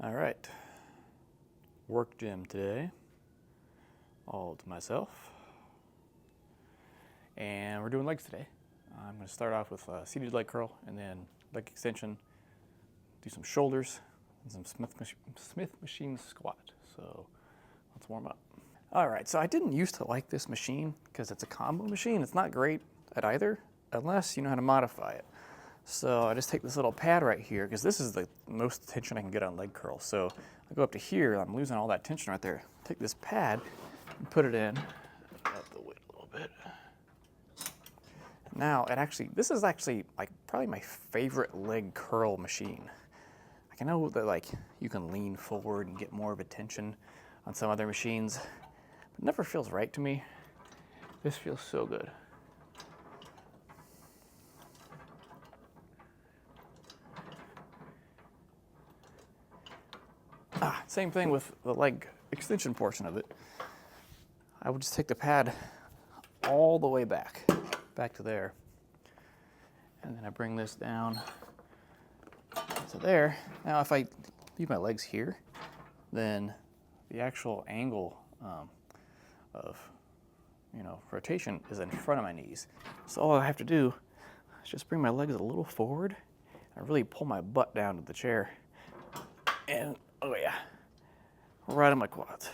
All right, work gym today, all to myself. And we're doing legs today. I'm going to start off with a seated leg curl and then leg extension, do some shoulders, and some Smith machine squat. So let's warm up. All right, so I didn't used to like this machine because it's a combo machine. It's not great at either unless you know how to modify it. So I just take this little pad right here because this is the most tension I can get on leg curls. So I go up to here, I'm losing all that tension right there. Take this pad and put it in, up the weight a little bit. Now this is actually like probably my favorite leg curl machine. Like I know that like you can lean forward and get more of a tension on some other machines, but it never feels right to me. This feels so good. Same thing with the leg extension portion of it. I would just take the pad all the way back to there. And then I bring this down to there. Now if I leave my legs here, then the actual angle of rotation is in front of my knees. So all I have to do is just bring my legs a little forward and really pull my butt down to the chair. And oh yeah, right on my quads.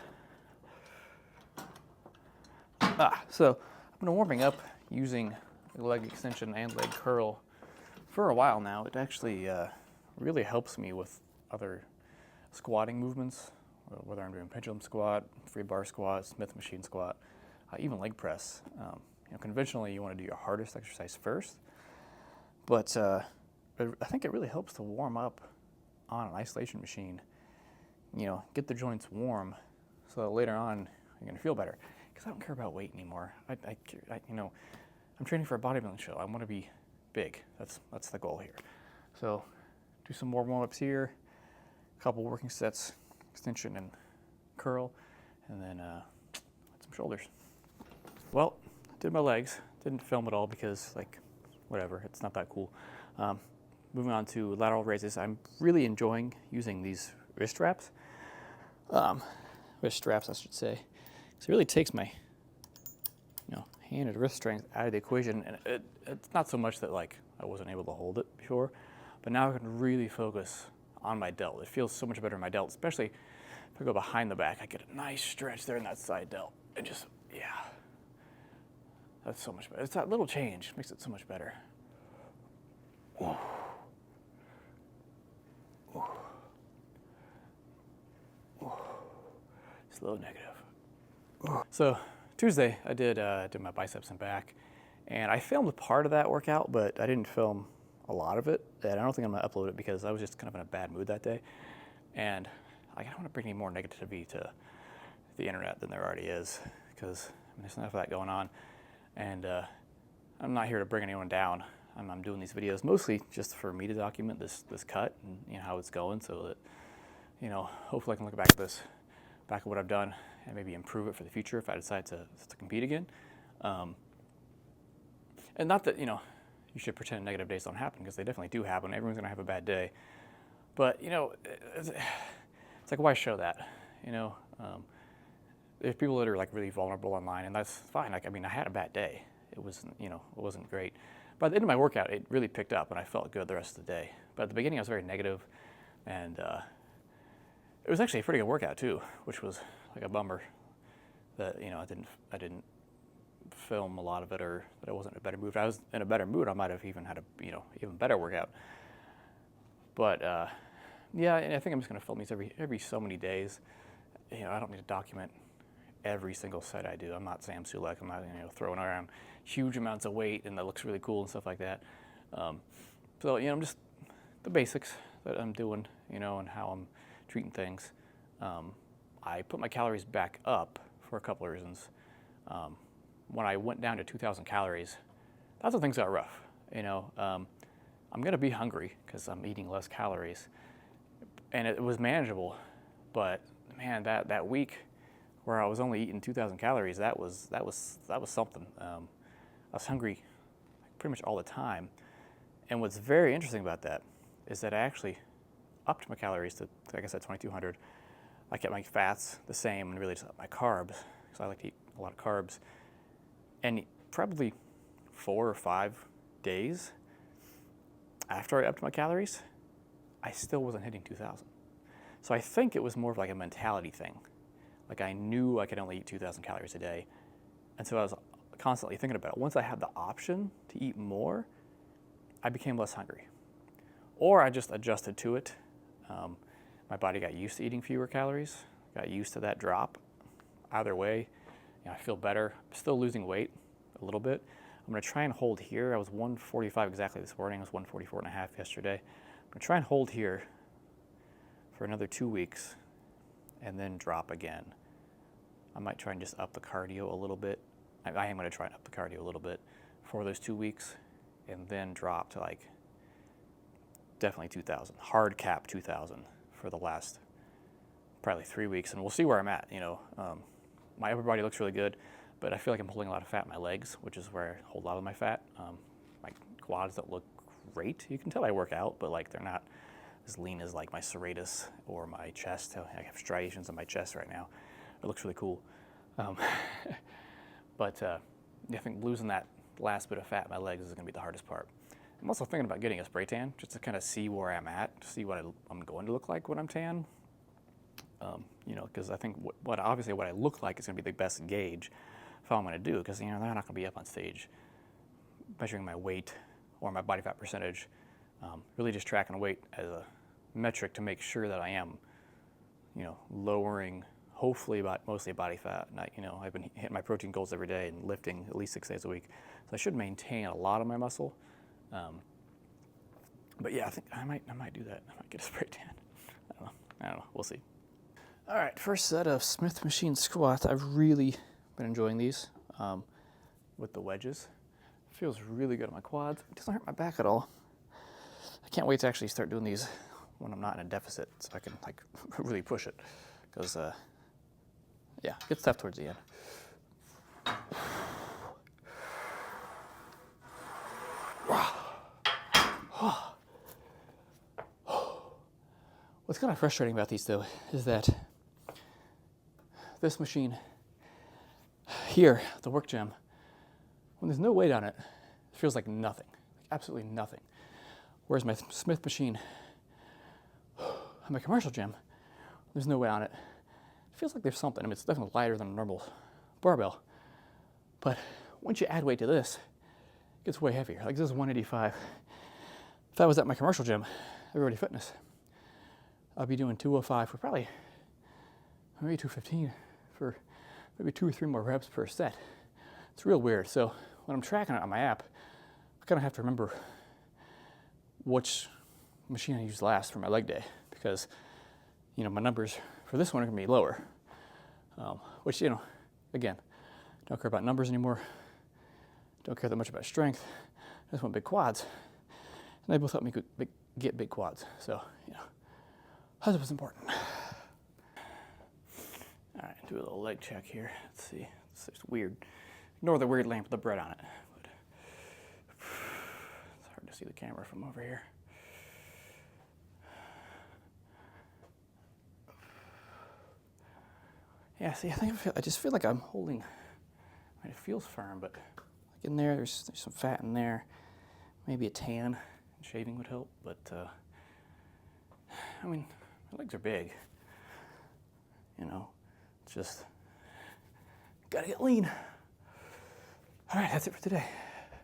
So I've been warming up using leg extension and leg curl for a while now. It actually really helps me with other squatting movements, whether I'm doing pendulum squat, free bar squat, Smith machine squat, even leg press. Conventionally you want to do your hardest exercise first, but I think it really helps to warm up on an isolation machine. Get the joints warm so that later on you're going to feel better. Because I don't care about weight anymore. I'm training for a bodybuilding show. I want to be big. That's the goal here. So do some more warm-ups here, a couple working sets, extension and curl, and then some shoulders. Well, did my legs. Didn't film it all because whatever, it's not that cool. Moving on to lateral raises. I'm really enjoying using these wrist straps. Wrist straps, I should say. So it really takes my hand and wrist strength out of the equation, and it's not so much that I wasn't able to hold it before, but now I can really focus on my delt. It feels so much better in my delt, especially if I go behind the back. I get a nice stretch there in that side delt, and just that's so much better. It's that little change makes it so much better. Whoa. Whoa. Whoa. Slow negative. So Tuesday I did my biceps and back, and I filmed part of that workout, but I didn't film a lot of it, and I don't think I'm gonna upload it because I was just kind of in a bad mood that day, and I don't want to bring any more negativity to the internet than there already is, because there's enough of that going on, and I'm not here to bring anyone down. I'm doing these videos mostly just for me to document this cut and how it's going, so that hopefully I can look back at what I've done and maybe improve it for the future if I decide to compete again. And not that you should pretend negative days don't happen, because they definitely do happen. Everyone's gonna have a bad day, but it's like, why show that? There's people that are really vulnerable online, and that's fine. I had a bad day. It wasn't great. By the end of my workout, it really picked up, and I felt good the rest of the day. But at the beginning, I was very negative, and it was actually a pretty good workout too, which was a bummer that I didn't film a lot of it, or that I wasn't in a better mood. If I was in a better mood, I might have even had a even better workout. But yeah, and I think I'm just gonna film these every so many days. I don't need to document every single set I do. I'm not Sam Sulek. I'm not throwing around huge amounts of weight and that looks really cool and stuff like that. So I'm just the basics that I'm doing, and how I'm treating things. I put my calories back up for a couple of reasons. When I went down to 2,000 calories, that's when things got rough. I'm gonna be hungry because I'm eating less calories, and it was manageable. But man, that week where I was only eating 2,000 calories, that was something. I was hungry pretty much all the time. And what's very interesting about that is that I actually upped my calories to, like I said, 2,200. I kept my fats the same and really just upped my carbs, because I like to eat a lot of carbs. And probably 4 or 5 days after I upped my calories, I still wasn't hitting 2,000. So I think it was more of like a mentality thing. Like I knew I could only eat 2,000 calories a day. And so I was constantly thinking about it. Once I had the option to eat more, I became less hungry. Or I just adjusted to it. My body got used to eating fewer calories, got used to that drop. Either way, I feel better. I'm still losing weight a little bit. I'm going to try and hold here. I was 145 exactly this morning. I was 144 and a half yesterday. I'm going to try and hold here for another 2 weeks and then drop again. I might try and just up the cardio a little bit. I am going to try and up the cardio a little bit for those 2 weeks and then drop to like definitely 2,000. Hard cap 2,000 for the last probably 3 weeks, and we'll see where I'm at. My upper body looks really good, but I feel like I'm holding a lot of fat in my legs, which is where I hold a lot of my fat. My quads don't look great. You can tell I work out, but like they're not as lean as like my serratus or my chest. I have striations on my chest right now. It looks really cool. But I think losing that last bit of fat in my legs is going to be the hardest part. I'm also thinking about getting a spray tan just to kind of see where I'm at, to see what I'm going to look like when I'm tan. Because I think obviously what I look like is going to be the best gauge for all I'm going to do, because they're not going to be up on stage measuring my weight or my body fat percentage. Really just tracking weight as a metric to make sure that I am, lowering, hopefully mostly body fat. And I've been hitting my protein goals every day and lifting at least 6 days a week, so I should maintain a lot of my muscle. But yeah, I think I might do that. I might get a spray tan. I don't know. We'll see. All right, first set of Smith machine squats. I've really been enjoying these with the wedges. Feels really good on my quads. It doesn't hurt my back at all. I can't wait to actually start doing these when I'm not in a deficit, so I can like really push it. Because it gets tough towards the end. What's kind of frustrating about these though is that this machine here, the work gym, when there's no weight on it, it feels like nothing, like absolutely nothing. Whereas my Smith machine at my commercial gym, there's no weight on it. It feels like there's something. I mean, it's definitely lighter than a normal barbell. But once you add weight to this, it gets way heavier. Like this is 185. If I was at my commercial gym, Everybody Fitness, I'll be doing 205 for probably maybe 215 for maybe 2 or 3 more reps per set. It's real weird. So when I'm tracking it on my app, I kind of have to remember which machine I used last for my leg day, because my numbers for this one are going to be lower. Which again, don't care about numbers anymore. Don't care that much about strength. I just want big quads, and they both help me get big quads. So that's what's important. All right, do a little leg check here. Let's see. It's just weird. Ignore the weird lamp with the bread on it. But it's hard to see the camera from over here. Yeah, see, I just feel like I'm holding. I mean, it feels firm, but like in there's some fat in there. Maybe a tan. Shaving would help, but I mean, my legs are big. It's just gotta get lean. All right, that's it for today.